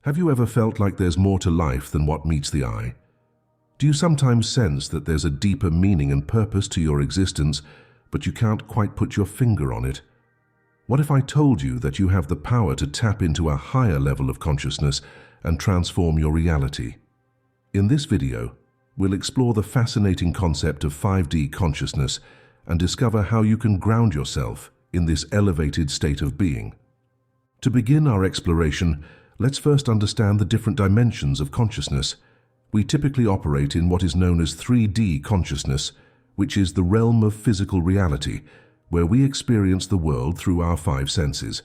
Have you ever felt like there's more to life than what meets the eye? Do you sometimes sense that there's a deeper meaning and purpose to your existence, but you can't quite put your finger on it? What if I told you that you have the power to tap into a higher level of consciousness and transform your reality? In this video, we'll explore the fascinating concept of 5D consciousness and discover how you can ground yourself in this elevated state of being. To begin our exploration, let's first understand the different dimensions of consciousness. We typically operate in what is known as 3D consciousness, which is the realm of physical reality, where we experience the world through our five senses.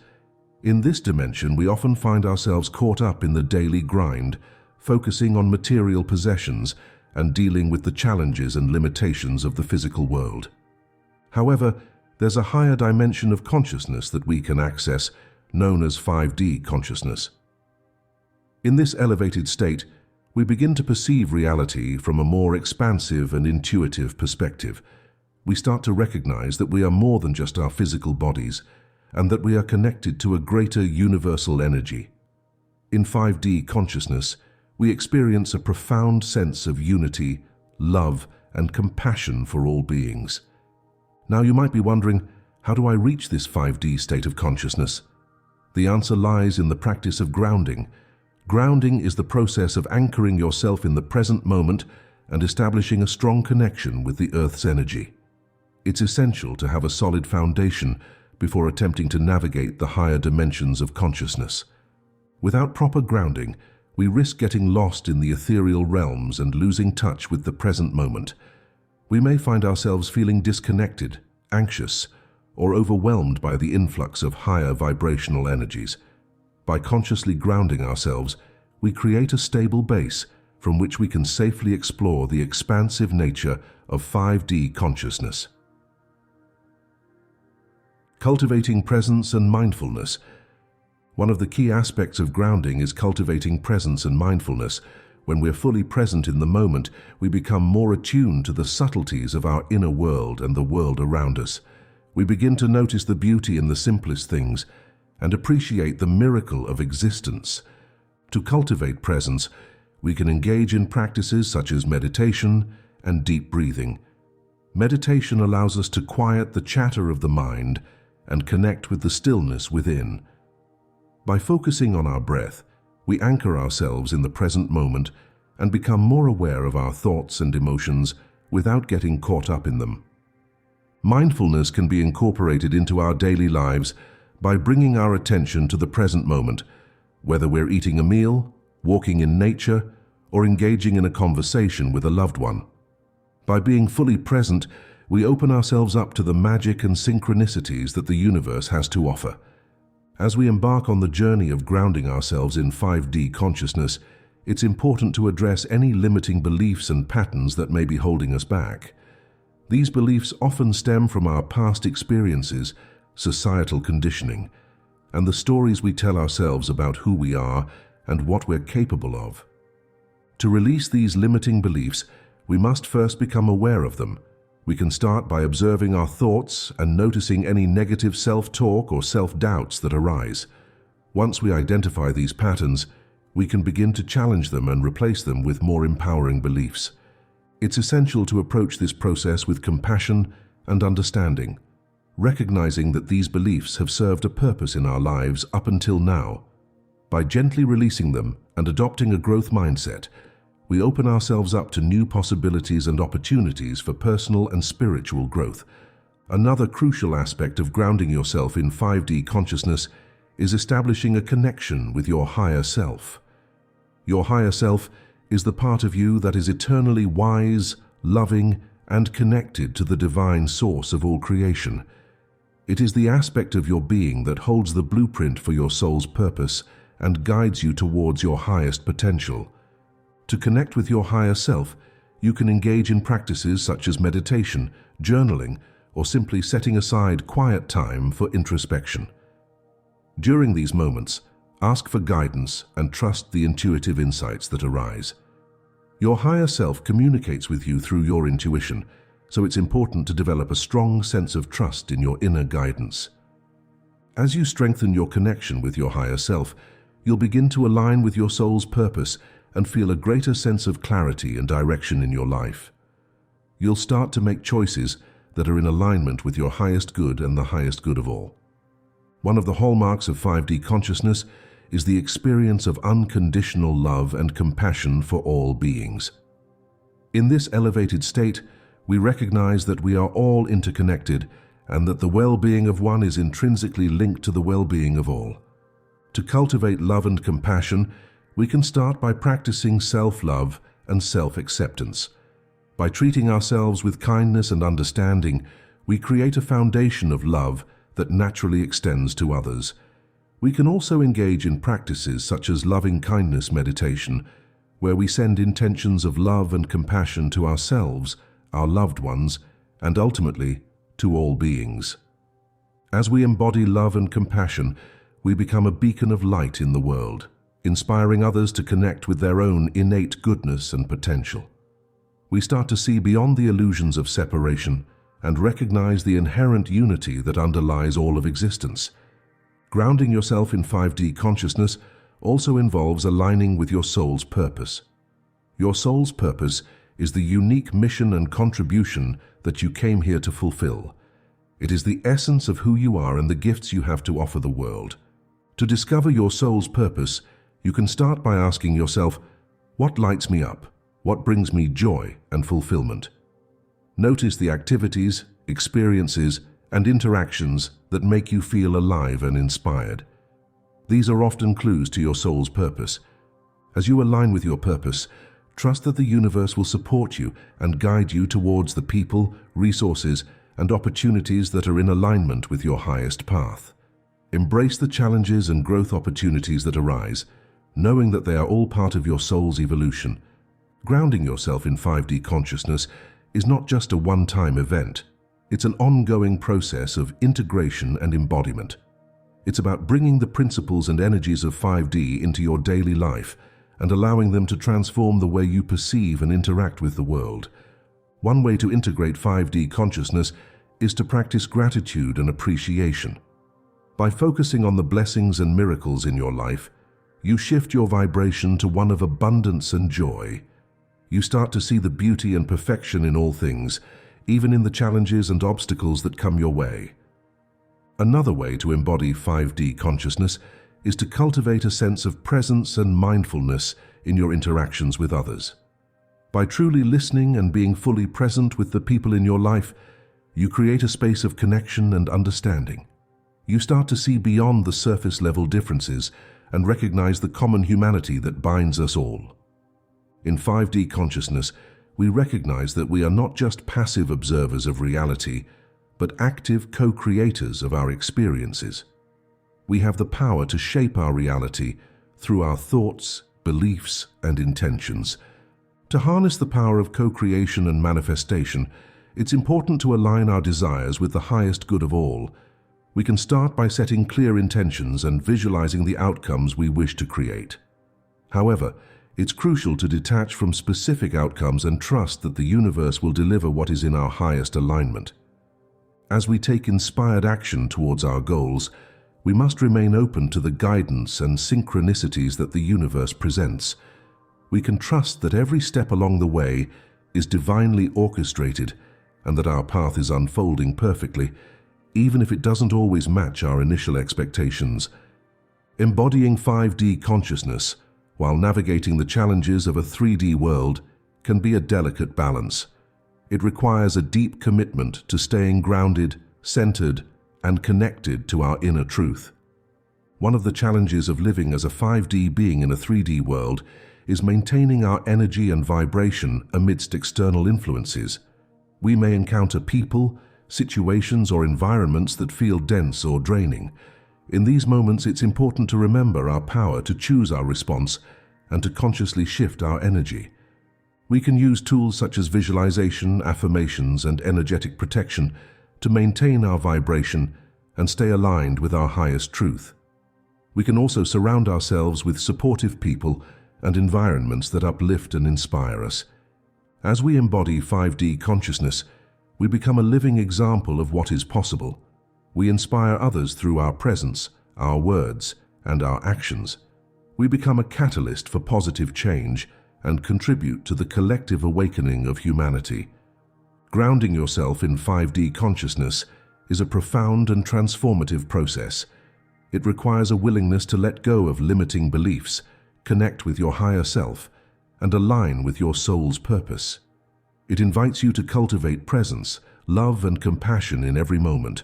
In this dimension, we often find ourselves caught up in the daily grind, focusing on material possessions and dealing with the challenges and limitations of the physical world. However, there's a higher dimension of consciousness that we can access, known as 5D consciousness. In this elevated state, we begin to perceive reality from a more expansive and intuitive perspective. We start to recognize that we are more than just our physical bodies, and that we are connected to a greater universal energy. In 5D consciousness, we experience a profound sense of unity, love, and compassion for all beings. Now you might be wondering, how do I reach this 5D state of consciousness? The answer lies in the practice of grounding. Grounding is the process of anchoring yourself in the present moment and establishing a strong connection with the Earth's energy. It's essential to have a solid foundation before attempting to navigate the higher dimensions of consciousness. Without proper grounding, we risk getting lost in the ethereal realms and losing touch with the present moment. We may find ourselves feeling disconnected, anxious, or overwhelmed by the influx of higher vibrational energies. By consciously grounding ourselves, we create a stable base from which we can safely explore the expansive nature of 5D consciousness. Cultivating presence and mindfulness. One of the key aspects of grounding is cultivating presence and mindfulness. When we're fully present in the moment, we become more attuned to the subtleties of our inner world and the world around us. We begin to notice the beauty in the simplest things and appreciate the miracle of existence. To cultivate presence, we can engage in practices such as meditation and deep breathing. Meditation allows us to quiet the chatter of the mind and connect with the stillness within. By focusing on our breath, we anchor ourselves in the present moment and become more aware of our thoughts and emotions without getting caught up in them. Mindfulness can be incorporated into our daily lives by bringing our attention to the present moment, whether we're eating a meal, walking in nature, or engaging in a conversation with a loved one. By being fully present, we open ourselves up to the magic and synchronicities that the universe has to offer. As we embark on the journey of grounding ourselves in 5D consciousness, it's important to address any limiting beliefs and patterns that may be holding us back. These beliefs often stem from our past experiences, societal conditioning, and the stories we tell ourselves about who we are and what we're capable of. To release these limiting beliefs, we must first become aware of them. We can start by observing our thoughts and noticing any negative self-talk or self-doubts that arise. Once we identify these patterns, we can begin to challenge them and replace them with more empowering beliefs. It's essential to approach this process with compassion and understanding, recognizing that these beliefs have served a purpose in our lives up until now. By gently releasing them and adopting a growth mindset, we open ourselves up to new possibilities and opportunities for personal and spiritual growth. Another crucial aspect of grounding yourself in 5D consciousness is establishing a connection with your higher self. Your higher self is the part of you that is eternally wise, loving, and connected to the divine source of all creation. It is the aspect of your being that holds the blueprint for your soul's purpose and guides you towards your highest potential. To connect with your higher self, you can engage in practices such as meditation, journaling, or simply setting aside quiet time for introspection. During these moments, ask for guidance and trust the intuitive insights that arise. Your higher self communicates with you through your intuition, so it's important to develop a strong sense of trust in your inner guidance. As you strengthen your connection with your higher self, you'll begin to align with your soul's purpose and feel a greater sense of clarity and direction in your life. You'll start to make choices that are in alignment with your highest good and the highest good of all. One of the hallmarks of 5D consciousness is the experience of unconditional love and compassion for all beings. In this elevated state, we recognize that we are all interconnected and that the well-being of one is intrinsically linked to the well-being of all. To cultivate love and compassion, we can start by practicing self-love and self-acceptance. By treating ourselves with kindness and understanding, we create a foundation of love that naturally extends to others. We can also engage in practices such as loving-kindness meditation, where we send intentions of love and compassion to ourselves, our loved ones, and ultimately, to all beings. As we embody love and compassion, we become a beacon of light in the world, inspiring others to connect with their own innate goodness and potential. We start to see beyond the illusions of separation and recognize the inherent unity that underlies all of existence. Grounding yourself in 5D consciousness also involves aligning with your soul's purpose. Your soul's purpose is the unique mission and contribution that you came here to fulfill. It is the essence of who you are and the gifts you have to offer the world. To discover your soul's purpose, you can start by asking yourself, what lights me up? What brings me joy and fulfillment? Notice the activities, experiences, and interactions that make you feel alive and inspired. These are often clues to your soul's purpose. As you align with your purpose, trust that the universe will support you and guide you towards the people, resources, and opportunities that are in alignment with your highest path. Embrace the challenges and growth opportunities that arise, knowing that they are all part of your soul's evolution. Grounding yourself in 5D consciousness is not just a one-time event. It's an ongoing process of integration and embodiment. It's about bringing the principles and energies of 5D into your daily life and allowing them to transform the way you perceive and interact with the world. One way to integrate 5D consciousness is to practice gratitude and appreciation. By focusing on the blessings and miracles in your life, you shift your vibration to one of abundance and joy. You start to see the beauty and perfection in all things, even in the challenges and obstacles that come your way. Another way to embody 5D consciousness is to cultivate a sense of presence and mindfulness in your interactions with others. By truly listening and being fully present with the people in your life, you create a space of connection and understanding. You start to see beyond the surface-level differences and recognize the common humanity that binds us all. In 5D consciousness, we recognize that we are not just passive observers of reality, but active co-creators of our experiences. We have the power to shape our reality through our thoughts, beliefs, and intentions. To harness the power of co-creation and manifestation, it's important to align our desires with the highest good of all. We can start by setting clear intentions and visualizing the outcomes we wish to create. However, it's crucial to detach from specific outcomes and trust that the universe will deliver what is in our highest alignment. As we take inspired action towards our goals, we must remain open to the guidance and synchronicities that the universe presents. We can trust that every step along the way is divinely orchestrated and that our path is unfolding perfectly, even if it doesn't always match our initial expectations. Embodying 5D consciousness while navigating the challenges of a 3D world can be a delicate balance. It requires a deep commitment to staying grounded, centered, and connected to our inner truth. One of the challenges of living as a 5D being in a 3D world is maintaining our energy and vibration amidst external influences. We may encounter people, situations, or environments that feel dense or draining. In these moments, it's important to remember our power to choose our response and to consciously shift our energy. We can use tools such as visualization, affirmations, and energetic protection to maintain our vibration and stay aligned with our highest truth. We can also surround ourselves with supportive people and environments that uplift and inspire us. As we embody 5D consciousness, we become a living example of what is possible. We inspire others through our presence, our words, and our actions. We become a catalyst for positive change and contribute to the collective awakening of humanity. Grounding yourself in 5D consciousness is a profound and transformative process. It requires a willingness to let go of limiting beliefs, connect with your higher self, and align with your soul's purpose. It invites you to cultivate presence, love, and compassion in every moment,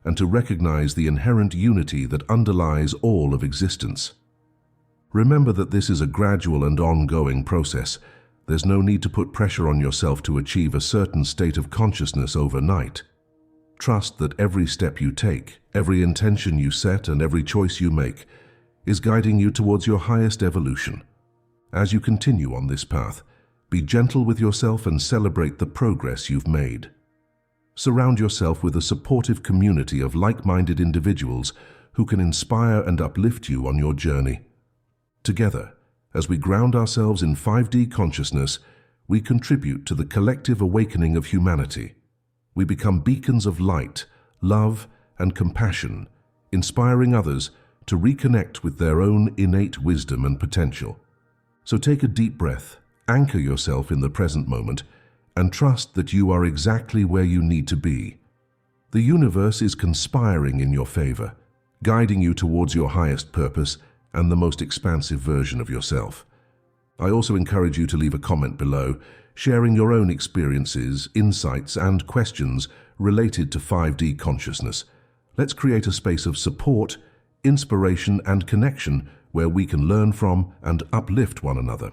and to recognize the inherent unity that underlies all of existence. Remember that this is a gradual and ongoing process. There's no need to put pressure on yourself to achieve a certain state of consciousness overnight. Trust that every step you take, every intention you set, and every choice you make is guiding you towards your highest evolution. As you continue on this path, be gentle with yourself and celebrate the progress you've made. Surround yourself with a supportive community of like-minded individuals who can inspire and uplift you on your journey. Together, as we ground ourselves in 5D consciousness, we contribute to the collective awakening of humanity. We become beacons of light, love, and compassion, inspiring others to reconnect with their own innate wisdom and potential. So take a deep breath, anchor yourself in the present moment, and trust that you are exactly where you need to be. The universe is conspiring in your favor, guiding you towards your highest purpose and the most expansive version of yourself. I also encourage you to leave a comment below, sharing your own experiences, insights, and questions related to 5D consciousness. Let's create a space of support, inspiration, and connection where we can learn from and uplift one another.